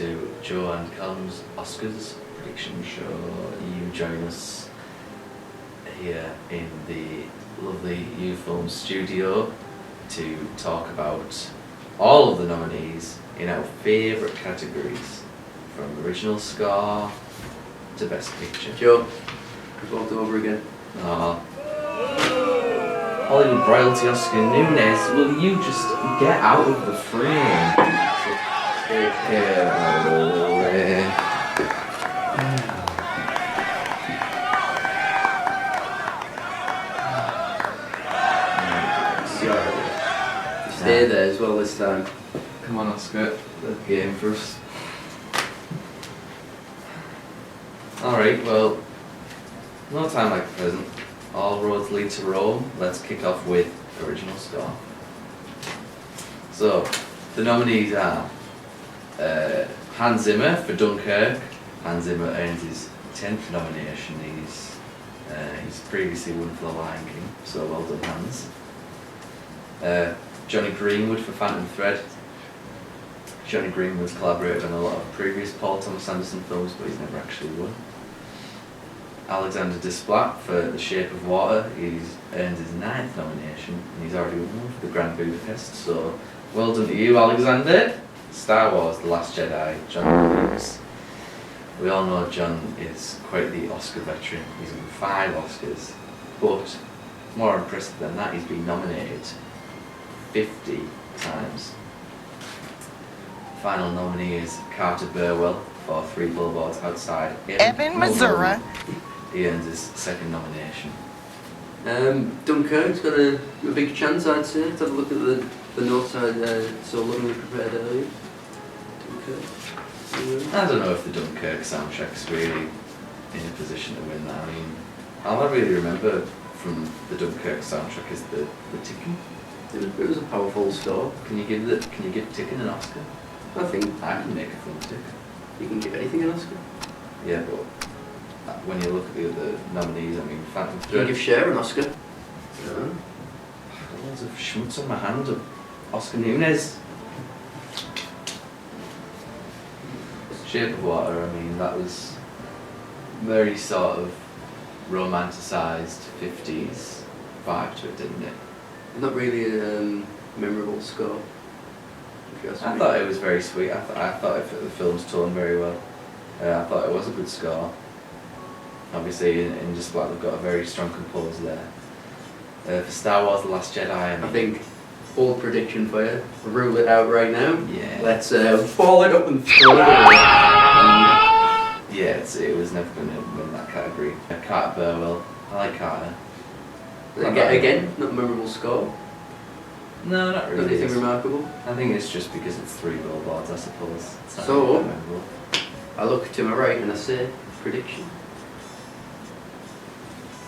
to Joe and Callum's Oscars prediction show. You join us here in the lovely UFilms studio to talk about all of the nominees in our favourite categories, from original score to best picture. Joe, we've walked over again. Hollywood royalty Oscar Nunez, will you just get out of the frame? Stay there as well this time. Come on, Oscar, the game for us. Alright, well, no time like the present. All roads lead to Rome. Let's kick off with original score. So, the nominees are Hans Zimmer for Dunkirk. Hans Zimmer earns his 10th nomination. He's previously won for The Lion King, so well done, Hans. Johnny Greenwood for Phantom Thread. Johnny Greenwood's collaborated on a lot of previous Paul Thomas Anderson films, but he's never actually won. Alexander Desplat for The Shape of Water. He's earned his 9th nomination, and he's already won for the Grand Budapest, so well done to you, Alexander. Star Wars The Last Jedi, John Williams. We all know John is quite the Oscar veteran. He's won 5 Oscars, but more impressive than that, he's been nominated 50 times. Final nominee is Carter Burwell for 3 Billboards Outside Ebbing, Missouri. He earns his 2nd nomination. Dunkirk's got a big chance, I'd say. Let's have a look at the notes I so lovingly prepared earlier. Dunkirk. I don't know if the Dunkirk soundtrack's really in a position to win that. I mean, all I really remember from the Dunkirk soundtrack is the ticking. It was a powerful score. Can you give ticking an Oscar? I think I can make a film tick. you can give anything an Oscar. Yeah, but when you look at the other nominees, I mean, Phantom You can Thread. give Cher an Oscar. Yeah. Loads of schmutz on my hand of Oscar Nunez. Shape of Water, I mean, that was very sort of romanticised 50s vibe to it, didn't it? Not really a memorable score. If you ask I me. thought it was very sweet. I thought it fit the film's tone very well. I thought it was a good score. Obviously, in just like they've got a very strong composer there. For Star Wars: The Last Jedi, I think bold prediction for you. Rule it out right now. Yeah. Let's ball it up and throw it away. Yeah, it was never going to win that category. Carter Burwell. I like Carter. Again, not a memorable score. No, not Not really. anything remarkable. I think it's just because it's 3 billboards, I suppose. It's not So- really that memorable. I look to my right and I say prediction.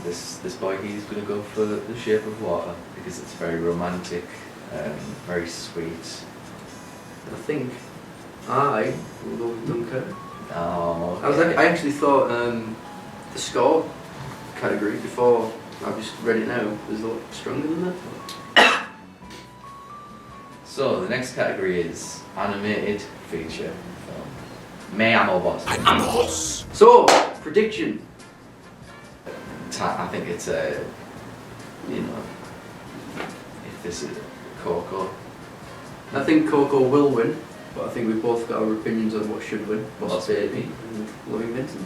This boy, he's going to go for The Shape of Water because it's very romantic, very sweet. I think I will go with Dunkirk. Oh, I actually thought the score category before I just read it now was a lot stronger than that. So the next category is animated feature film. Me Amo Boss. So prediction. I think it's if this is Coco. I think Coco will win, but I think we've both got our opinions on what should win. Boss Baby and Loving Vincent.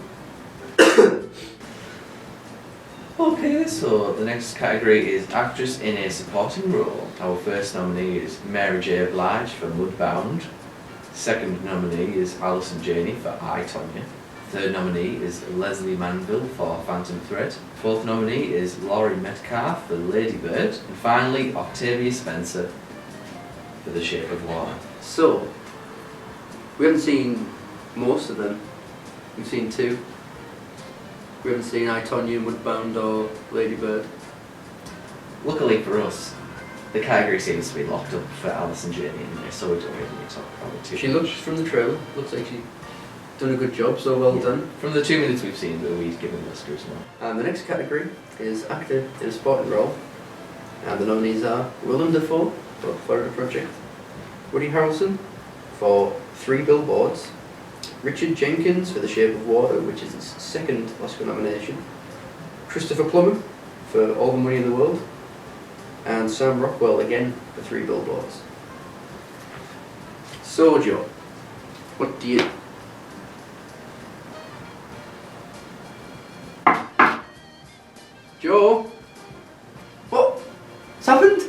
Okay, so the next category is actress in a supporting role. Our first nominee is Mary J. Blige for Mudbound. Second nominee is Alison Janney for I, Tonya. Third nominee is Leslie Manville for Phantom Thread. Fourth nominee is Laurie Metcalf for Lady Bird. And finally, Octavia Spencer for The Shape of Water. So we haven't seen most of them. We've seen 2. We haven't seen I, Tonya, Mudbound or Lady Bird. Luckily for us, the category seems to be locked up for Alison Janney anyway, so we don't really need to talk about it too She much. looks, from the trailer, looks like she's done a good job, so well done. From the 2 minutes we've seen, we'd given the Oscars now. And the next category is actor in a supporting role. And the nominees are Willem Dafoe for Florida Project, Woody Harrelson for 3 Billboards, Richard Jenkins for The Shape of Water, which is his second Oscar nomination. Christopher Plummer for All the Money in the World. And Sam Rockwell again for 3 Billboards. So, Joe, what do you... Joe? What's happened?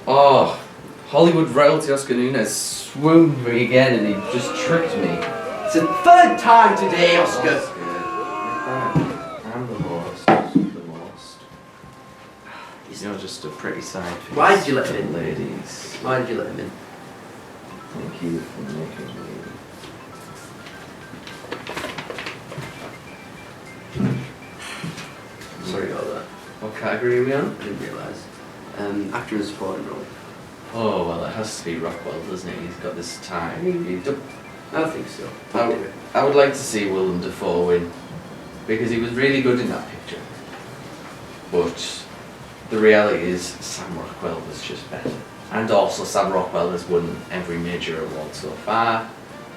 Oh, Hollywood royalty Oscar Nunez swooned me again and he just tricked me. It's the 3rd time today, Oscar. I'm the most. The most. You're just a pretty side face. Why did you let him in? Ladies. Why did you let him in? Thank you for making me. Sorry about that. What category are we on? I didn't realise. Actor in a supporting role. Oh, well, it has to be Rockwell, doesn't it? He's got this time. I think so. I would like to see Willem Dafoe win because he was really good in that picture. But the reality is Sam Rockwell was just better. And also Sam Rockwell has won every major award so far,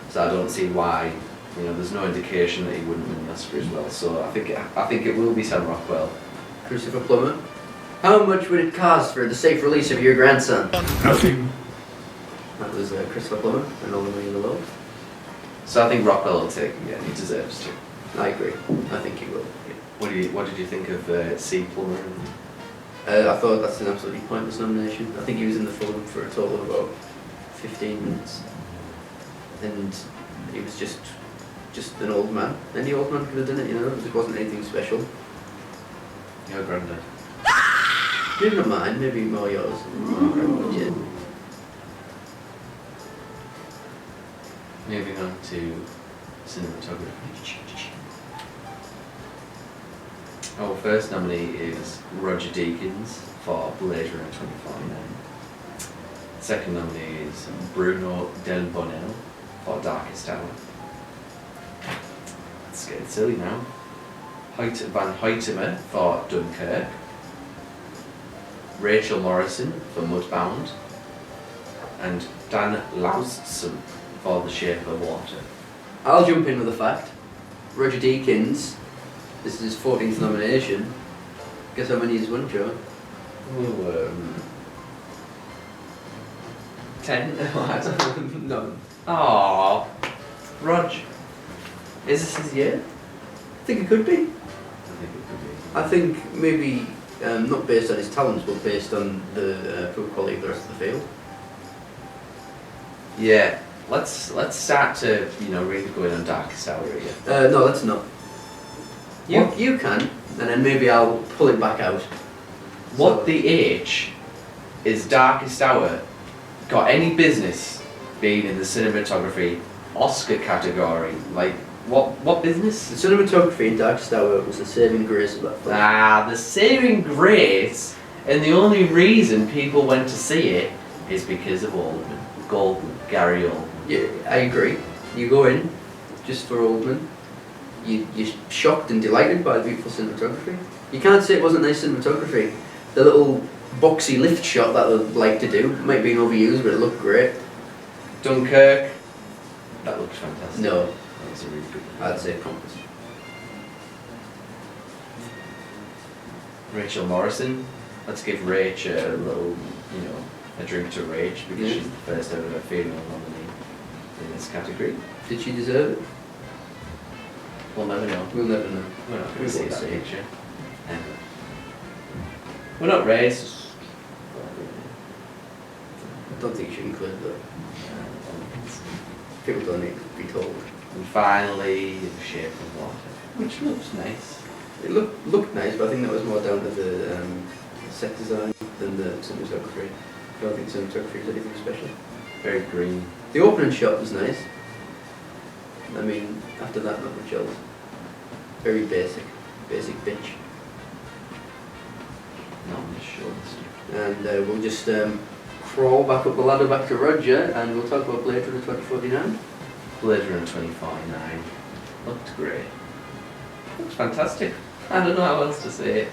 so I don't see why. You know, there's no indication that he wouldn't win the Oscar as well. So I think it will be Sam Rockwell. Christopher Plummer. How much would it cost for the safe release of your grandson? Nothing. That was Christopher Plummer and All the Money in the World. So I think Rockwell will take it. Yeah, he deserves to. I agree. I think he will. Yeah. What did you think of C. Plummer? I thought that's an absolutely pointless nomination. I think he was in the film for a total of about 15 minutes, and he was just an old man. Any old man could have done it, you know. It wasn't anything special. Your granddad. Maybe not mine. Maybe more yours. Yeah. Moving on to cinematography. Our first nominee is Roger Deakins for Blade Runner 2049. Second nominee is Bruno Del Bonello for Darkest Hour. It's getting silly now. Van Hoytema for Dunkirk. Rachel Morrison for Mudbound. And Dan Laustsen for The Shape of Water. I'll jump in with a fact. Roger Deakins, this is his 14th nomination. Guess how many he's won, Joe? 10? No. Aww. Rog. Is this his year? I think it could be. I think it could be. I think maybe not based on his talents, but based on the poor quality of the rest of the field. Yeah. Let's start to really going on Darkest Hour here. No, let's not. You can, and then maybe I'll pull it back out. What So- the H is Darkest Hour got any business being in the cinematography Oscar category? Like what business? The cinematography in Darkest Hour was the saving grace of that film. The saving grace, and the only reason people went to see it is because of Goldman, Gary Oldman. Yeah, I agree. You go in just for Oldman. You're shocked and delighted by the beautiful cinematography. You can't say it wasn't nice cinematography. The little boxy lift shot that they'd like to do might be overused, but it looked great. Dunkirk, that looks fantastic. No, That was a really good one. I'd say Compass. Rachel Morrison, let's give Rach a little, a drink to Rach because Yeah. she's the first ever female nominee in this category. Did she deserve it? We'll never know. We'll never know. We're not going We to see won't that see. picture. Ever. We're not racist. I don't think you should include that. People don't need to be told. And finally, The Shape of Water, which looks nice. It looked nice, but I think that was more down to the set design than the cinematography. I don't think cinematography is anything special. Very green. The opening shot was nice. I mean, after that, not much else. Very basic bitch. Not much short. And we'll just crawl back up the ladder back to Roger, and we'll talk about Blade Runner 2049. Blade Runner 2049 looked great. Looks fantastic. I don't know how else to say it.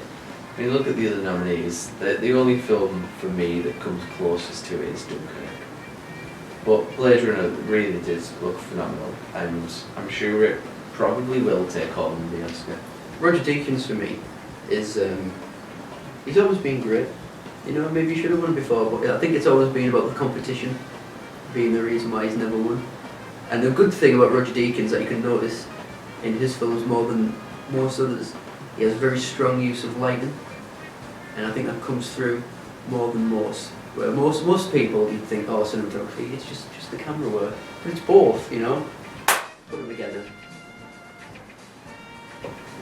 I mean, look at the other nominees. The only film for me that comes closest to it is Dunkirk. But Blade Runner really did look phenomenal, and I'm sure it probably will take home the Oscar. Roger Deakins for me is he's always been great. You know, maybe he should have won before, but I think it's always been about the competition being the reason why he's never won. And the good thing about Roger Deakins that you can notice in his films more than most others, he has very strong use of lighting, and I think that comes through more than most. Where most people you'd think, oh, cinematography, it's just the camera work, but it's both, you know. Put them together.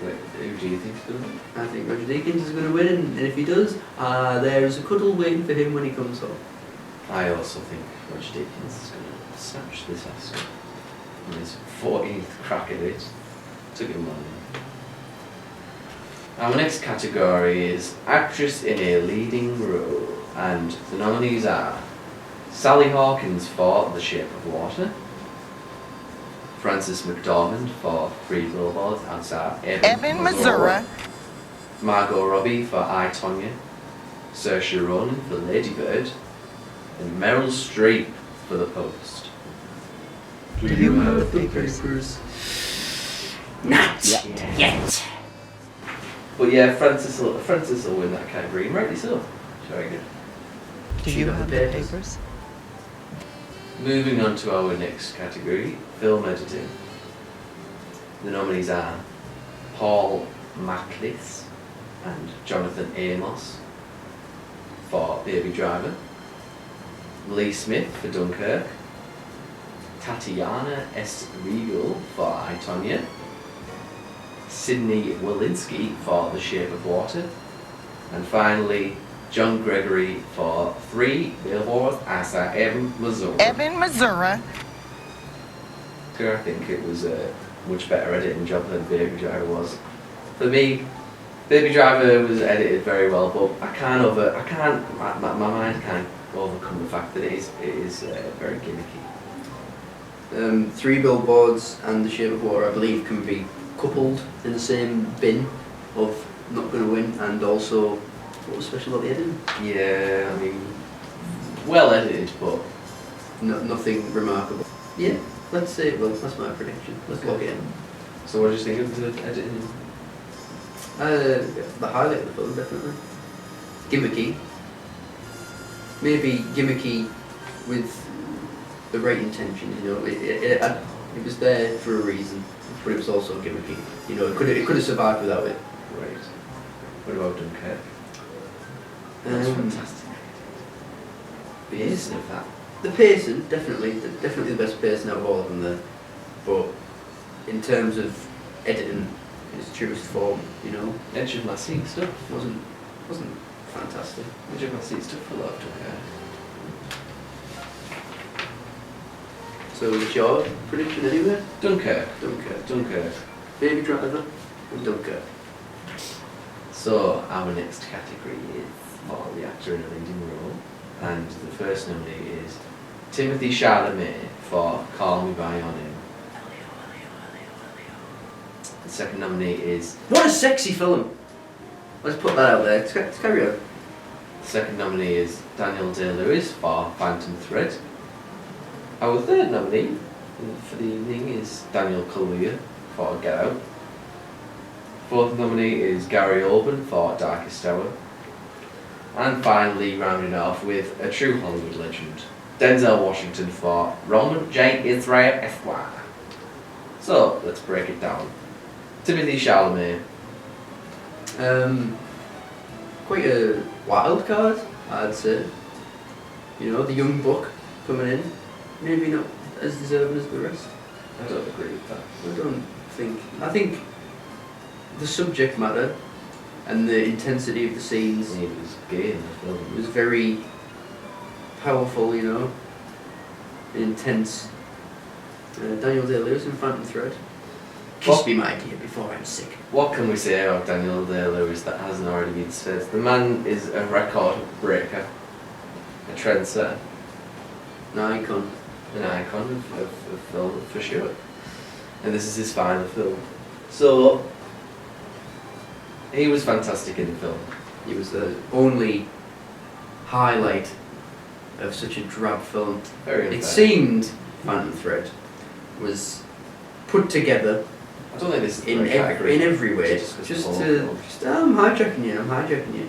Wait, who do you think's going to win? I think Roger Deakins is going to win, and if he does, there's a cuddle waiting for him when he comes home. I also think Roger Deakins is going to snatch this Oscar. On his 14th crack at it. Took him long. Our next category is Actress in a Leading Role, and the nominees are Sally Hawkins for The Shape of Water, Frances McDormand for Three Billboards Outside Ebbing, Missouri, Margot Robbie for I, Tonya, Saoirse Ronan for Lady Bird, and Meryl Streep for The Post. Do you have the papers? Not yet. But yeah, Frances will win that category, and rightly so. Very good. Do She you got have the the papers? papers? Moving on to our next category, film editing. The nominees are Paul Maclis and Jonathan Amos for Baby Driver, Lee Smith for Dunkirk, Tatiana S. Regal for I, Tonya, Sidney Wolinski for The Shape of Water, and finally John Gregory for Three Billboards Outside Ebbing, Missouri. Ebbing, Missouri. I think it was a much better editing job than Baby Driver was. For me, Baby Driver was edited very well, but my mind can't overcome the fact that it is very gimmicky. Three Billboards and The Shape of Water, I believe, can be coupled in the same bin of not going to win, and also what was special about the editing? Yeah, I mean, well edited, but Nothing remarkable. Yeah, let's say, well, that's my prediction. Let's lock it in. so what do you think of the editing? The highlight of the film, definitely. Gimmicky. Maybe gimmicky with the right intention, you know. It was there for a reason, but it was also gimmicky. You know, it could have survived without it. Right. What about Dunkirk? That's fantastic. The pacing of that. The pacing, definitely the best pacing out of all of them there. But in terms of editing, in its truest form, you know, Edge of my seat stuff. wasn't fantastic. Edge of my seat stuff for love, Dunkirk. So what's your prediction anyway? Dunkirk. Dunkirk. Baby Driver and Dunkirk. So our next category is for the actor in a leading role, and the first nominee is Timothy Chalamet for Call Me by Your Name. The second nominee is What a sexy film! Let's put that out there. Let's carry on. the second nominee is Daniel Day-Lewis for Phantom Thread. Our third nominee for the evening is Daniel Kaluuya for Get Out. Fourth nominee is Gary Oldman for Darkest Hour. And finally, rounding off with a true Hollywood legend, Denzel Washington for Roman J. Israel Esquire. So, let's break it down. Timothy Chalamet. Quite a wild card, I'd say. You know, the young buck coming in. Maybe not as deserving as the rest. I don't agree with that. I think the subject matter and the intensity of the scenes He was gay in the film. was very powerful, you know, and intense. Daniel Day-Lewis in Phantom Thread. Just be my idea before I'm sick. What can we say about Daniel Day-Lewis that hasn't already been said? The man is a record breaker, a trendsetter, An icon. an icon of film for sure. And this is his final film. So, he was fantastic in the film. He was the only highlight of such a drab film. Very It unfair. seemed Phantom Thread was put together I don't think this is the in right category. in every way. Just 'cause Just of the to, whole film. just I'm hijacking you. I'm hijacking you.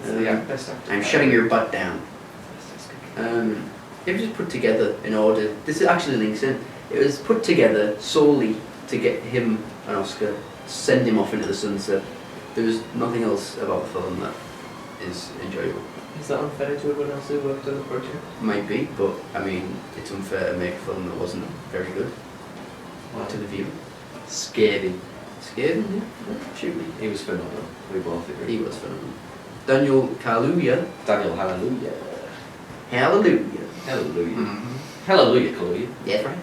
It's the best actor. I'm shutting your butt down. It was just put together in order. This actually links in. It was put together solely to get him an Oscar, send him off into the sunset. There was nothing else about the film that is enjoyable. Is that unfair to everyone else who worked on the project? Might be, but I mean, it's unfair to make a film that wasn't very good to the viewer. Scathing. Scathing, yeah. Shoot me. He was phenomenal. We both agree. He was phenomenal. Daniel Kaluuya. Daniel, hallelujah. Hallelujah. Hallelujah. Mm-hmm. Hallelujah, Kaluuya. That's right.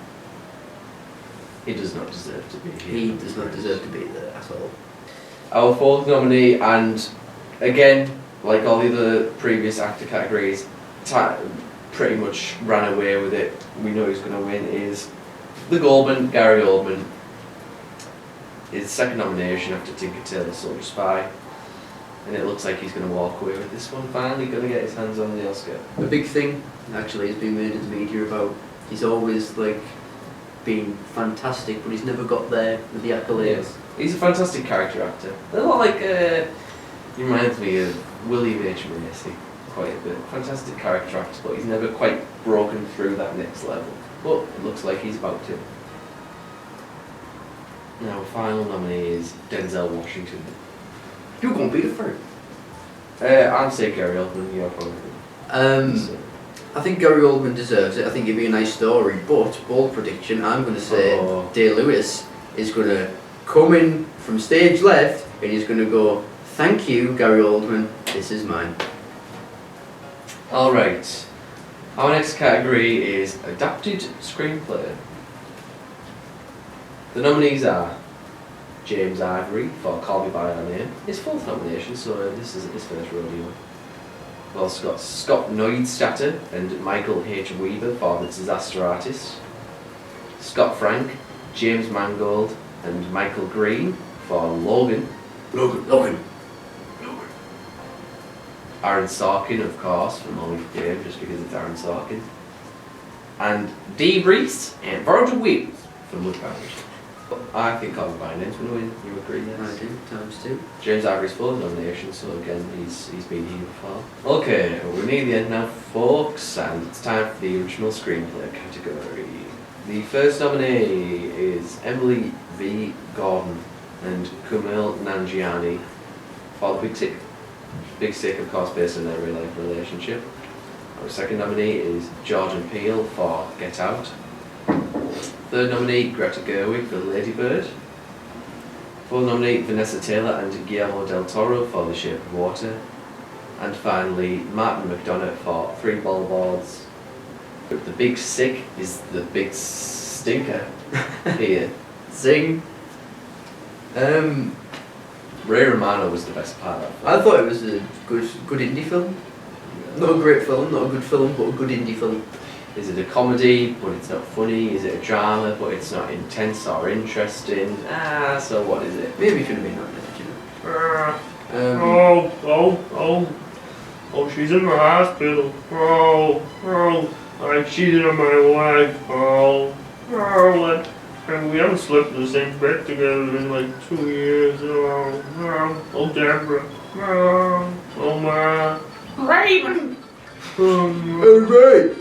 He does not deserve to be here. He does not deserve to be there at all. Our fourth nominee, and again, like all the other previous actor categories, pretty much ran away with it. We know who's going to win, is the Goldman, Gary Oldman. His second nomination after Tinker Tailor Soldier Spy. And it looks like he's going to walk away with this one, finally going to get his hands on the Oscar. A big thing, actually, has been made in the media about he's always, like, been fantastic, but he's never got there with the accolades. He's a fantastic character actor. A lot like, he reminds me of William H. Macy quite a bit. Fantastic character actor, but he's never quite broken through that next level. But it looks like he's about to. Now, final nominee is Denzel Washington. You're going to be the third. I'm saying Gary Oldman, you're probably. I think Gary Oldman deserves it. I think it'd be a nice story, but bold prediction, I'm going to say Day-Lewis is going to come in from stage left and he's going to go, "Thank you, Gary Oldman, this is mine." Alright. Our next category is Adapted Screenplay. The nominees are James Ivory for Call Me By Your Name, his fourth nomination, so this isn't his first rodeo. We've also got Scott Neustadter and Michael H. Weaver for The Disaster Artist, Scott Frank, James Mangold and Michael Green for Logan, Aaron Sorkin, of course, from Only for Game, just because it's Aaron Sorkin, and Dee Reese and Virgil Williams from Woodbound. I think Call Me By Your Name's going to win. You agree? Yes. I do, times two. James Ivory's full nomination, so again, he's been here before. Okay, we're near the end now, folks, and it's time for the original screenplay category. The first nominee is Emily V. Gordon and Kumail Nanjiani for The Big Sick. Big Sick, of course, based on their real life relationship. Our second nominee is Jordan Peele for Get Out. Third nominee, Greta Gerwig for Lady Bird. Fourth nominee, Vanessa Taylor and Guillermo del Toro for The Shape of Water. And finally, Martin McDonagh for Three Billboards. But the Big Sick is the big stinker here. Zing. Ray Romano was the best part of that. I thought it was a good indie film. Not a great film, not a good film, but a good indie film. Is it a comedy, but it's not funny? Is it a drama, but it's not intense or interesting? So what is it? Maybe it should have been nominated, you know. Oh, she's in the hospital. I cheated on my wife. And we haven't slept in the same bed together in like 2 years. Oh, Deborah. Oh, my. Raven! Alright!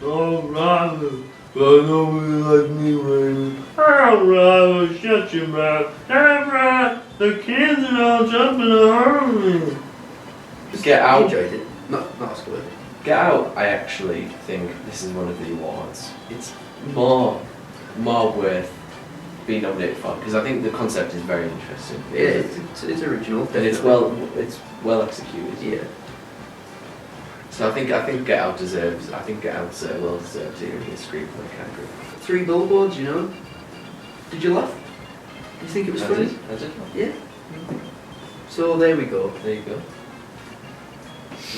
Oh, Robert. Nobody like me, Raven. Oh, Robert, shut your mouth. Deborah, the kids are all jumping around me. Get I Out. enjoyed it. Not Oscar worthy. Get Out, I actually think this is one of the awards. It's more worth being nominated for, because I think the concept is very interesting. Yeah, it's original. And it's well executed. Yeah. So I think Get Out deserves. I think Get Out's well deserved here in the screenplay category. Three Billboards, you know. Did you laugh? Did you think it was funny? I did. Yeah. So there we go. There you go.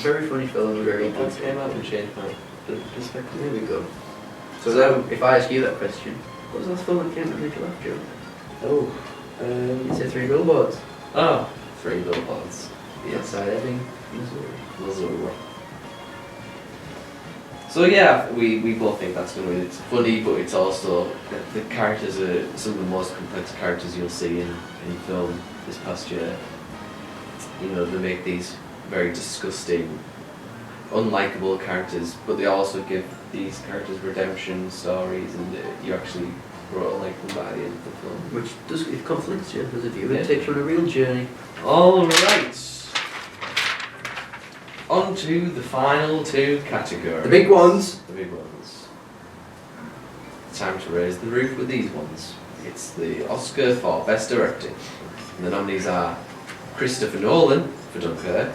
Very funny film, very Billboards good. came out and changed my perspective. There we go. So now, if I ask you that question, what was the last film that came out and made you laugh, Joe? Oh. You said Three Billboards. Oh. Three Billboards. Outside Ebbing, Missouri. Missouri. So yeah, we both think that's going to win. It's funny, but it's also the characters are some of the most complex characters you'll see in film this past year. You know, they make these very disgusting, unlikable characters, but they also give these characters redemption stories, and you actually grow to like them by the end of the film. Which does, it conflicts you as a viewer. Yeah. It takes you on a real journey. All right. On to the final two categories. The big ones. The big ones. It's time to raise the roof with these ones. It's the Oscar for Best Directing. And the nominees are Christopher Nolan for Dunkirk,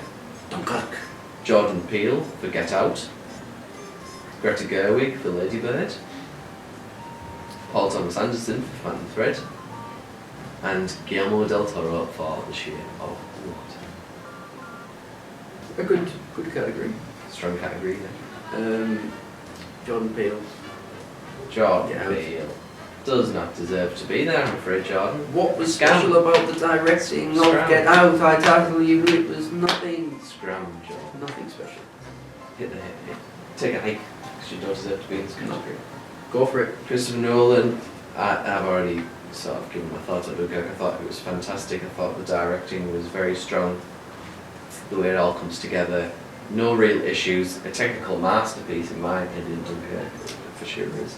Jordan Peele for Get Out, Greta Gerwig for Lady Bird, Paul Thomas Anderson for Phantom Thread, and Guillermo del Toro for The Shape of Water. A good category. Strong category there. Jordan Peele. Jordan Get Out. Peele does not deserve to be there, I'm afraid, Jordan. What was Scam. special about the directing of Scram. Get Out? I tell you, it was nothing. Scram, Jordan. Nothing special. Hit the hit. Take a hike, because you don't deserve to be in this category. Go for it. Christopher Nolan, I've already sort of given my thoughts on Dunkirk. I thought it was fantastic. I thought the directing was very strong. The way it all comes together. No real issues. A technical masterpiece, in my opinion, Dunkirk for sure is.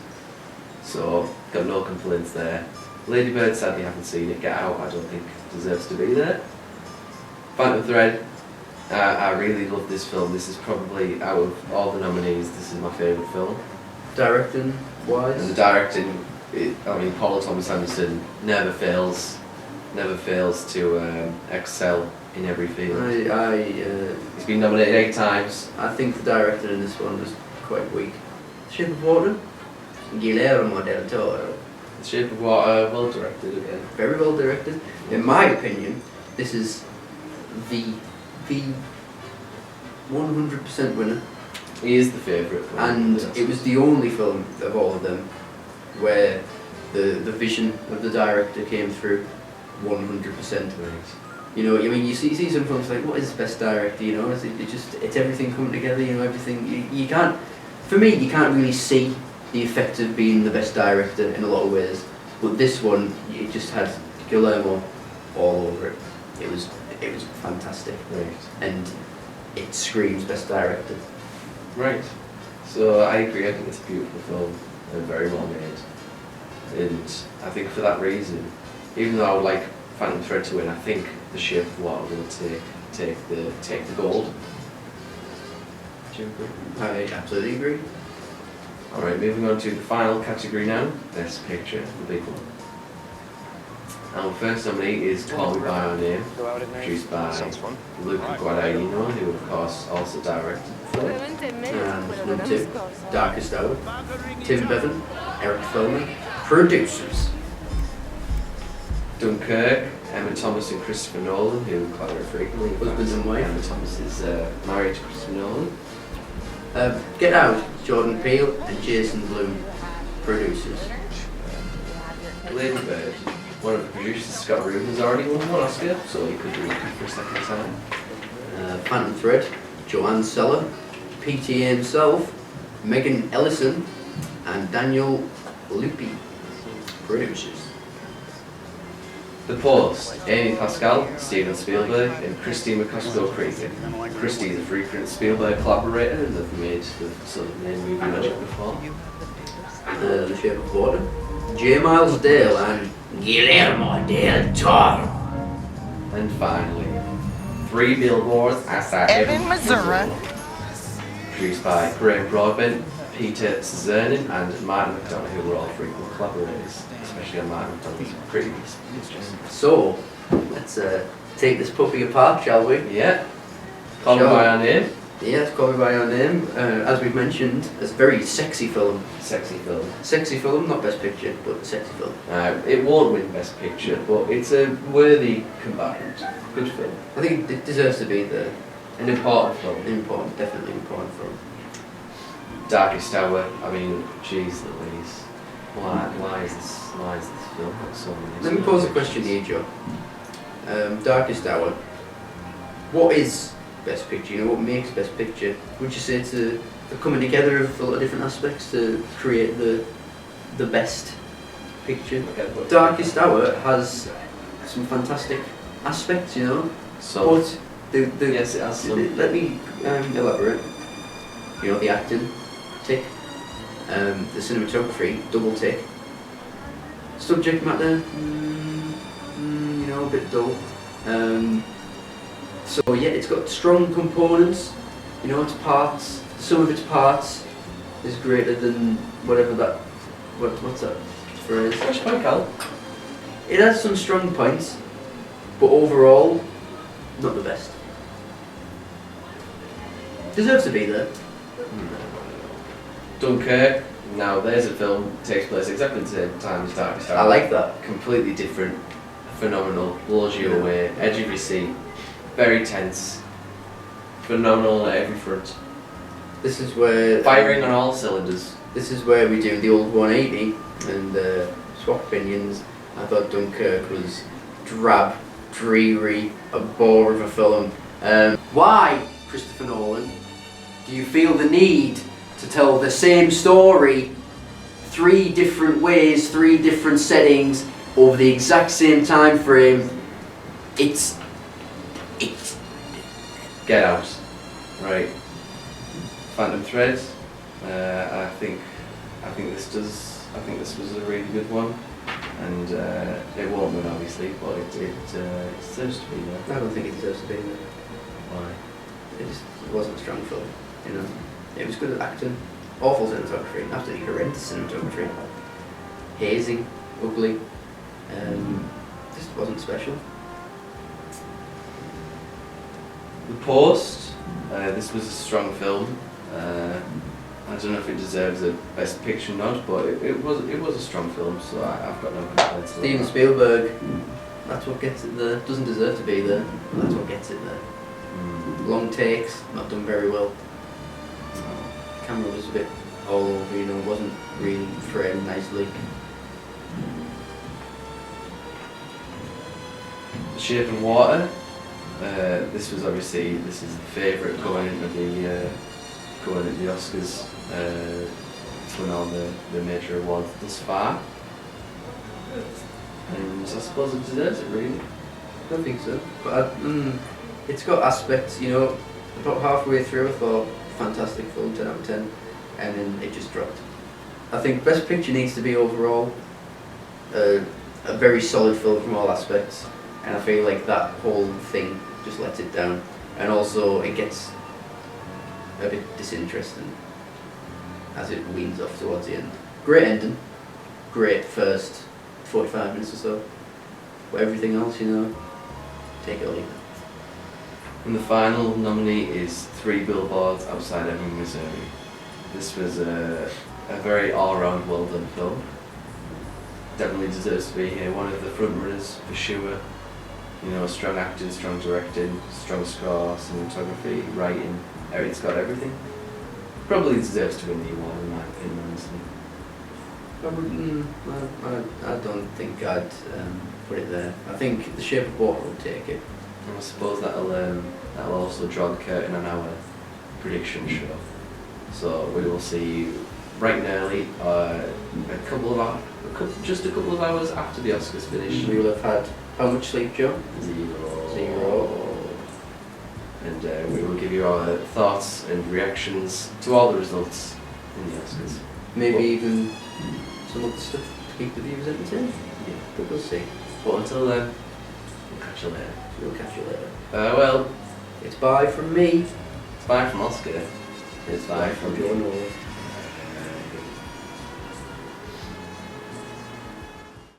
So, got no complaints there. Lady Bird, sadly haven't seen it. Get Out, I don't think deserves to be there. Phantom Thread, I really love this film. This is probably, out of all the nominees, this is my favourite film. Directing wise. And the directing, Paul Thomas Anderson never fails to excel in every field. He's been nominated 8 times. I think the director in this one was quite weak. Shape of Water. Guillermo del Toro. The Shape of Water, well directed again. Very well directed. In my opinion, this is the 100% winner, He is the favourite. and it was the only film of all of them where the vision of the director came through 100%. You know, I mean, you see some films like, what is best director? You know, it's everything coming together. You know, everything. You can't. For me, you can't really see the effect of being the best director in a lot of ways. But this one, it just had Guillermo all over it. It was fantastic, Right. and it screams best director. Right. So I agree. I think it's a beautiful film and very well made. And I think for that reason, even though I would like Phantom Thread to win, I think The Shape of Water will take the gold. Do you agree? I absolutely agree. Alright, moving on to the final category now, Best Picture, the big one. Our first nominee is Call Me By Your Name, produced by Luca Guadagnino, who of course also directed the film. And number 2, Darkest Hour. Tim Bevan, Eric Filmer, producers. Dunkirk, Emma Thomas and Christopher Nolan, who collaborate frequently. Husband and wife. Emma Thomas is married to Christopher Nolan. Get Out, Jordan Peele and Jason Blum, producers. Lady Bird, one of the producers, Scott Rudin, has already won 1 Oscar, so he could be looking for a second time. Phantom Thread, Joanne Seller, PTA himself, Megan Ellison, and Daniel Lupi, producers. The Post, Amy Pascal, Steven Spielberg, and Christy McCosker-Cregan. Christy is a frequent Spielberg collaborator, and they've made the sort of main movie magic before. The Shape of Water, J. Miles Dale and Guillermo del Toro. And finally, 3 Billboards Outside Ebbing, Missouri. produced by Graham Broadbent, Peter Zernin, and Martin McDonough, who were all frequent collaborators, especially on Martin McDonough's previous pictures. So, let's take this puppy apart, shall we? Yeah. Call Me Sure. By Your Name. Yes, Call Me By Your Name. As we've mentioned, it's a very sexy film. Sexy film. Sexy film, not best picture, but sexy film. It won't win Best Picture, but it's a worthy combatant. Good film. I think it deserves to be there. An important film. Important, definitely important film. Darkest Hour. I mean, jeez Louise. Why is this film got so many? Let me pose a question to you, Joe. Darkest Hour. What is best picture? You know, what makes best picture? Would you say to the coming together of a lot of different aspects to create the best picture. Darkest Hour has some fantastic aspects, you know. So, But the yes, it has some. let me elaborate. You know, the acting, tick. The cinematography, double tick. Subject matter, you know, a bit dull. So yeah, it's got strong components. You know, its parts. Some of its parts is greater than whatever that. What's that phrase? Fresh point, Cal. It has some strong points, but overall, not the best. Deserves to be there. Dunkirk. Now, there's a film takes place exactly the same time as Darkest Hour. I like that. Completely different, phenomenal, blows you away, edge of your seat, very tense, phenomenal at every front, This is where firing on all cylinders. This is where we do the old 180 and swap opinions. I thought Dunkirk was drab, dreary, a bore of a film. Why, Christopher Nolan, do you feel the need to tell the same story 3 different ways, 3 different settings over the exact same time frame? It's Get Out, right? Phantom Thread. I think this was a really good one, and it won't win obviously, but it deserves to be there. I don't think it deserves to be there. Why? It wasn't a strong film, you know. It was good at acting, awful cinematography, absolutely horrendous cinematography, hazing, ugly, just wasn't special. The Post. This was a strong film. I don't know if it deserves a Best Picture nod, but it was a strong film, so I've got no complaints. Steven Spielberg, that's what gets it there. Doesn't deserve to be there, but that's what gets it there. Long takes, not done very well. Camera was a bit all over, you know, wasn't really framed nicely. The Shape of Water. This is the favourite going into the Oscars. It's won all the major awards thus far, and I suppose it deserves it really. I don't think so, but it's got aspects, you know. About halfway through, I thought fantastic film, 10 out of 10, and then it just dropped. I think Best Picture needs to be overall a very solid film from all aspects, and I feel like that whole thing just lets it down, and also it gets a bit disinteresting as it weans off towards the end. Great ending, great first 45 minutes or so, but everything else, you know, take it or leave it. And the final nominee is 3 Billboards Outside Ebbing, Missouri. This was a very all-round well done film. Definitely deserves to be here. One of the front runners for sure. You know, strong acting, strong directing, strong score, cinematography, writing. It's got everything. Probably deserves to win the award in my opinion, honestly. I don't think I'd put it there. I think The Shape of Water will take it. And I suppose that'll also draw the curtain on our prediction show. So we will see bright and early, just a couple of hours after the Oscars finish. We will have had how much sleep, Joe? 0. And we will give you our thoughts and reactions to all the results in the Oscars. Maybe even some other stuff to keep the viewers entertained. Yeah. But we'll see. But until then, we'll catch you later. We'll catch you later. Farewell. It's bye from me. It's bye from Oscar. It's bye from Joe Noel.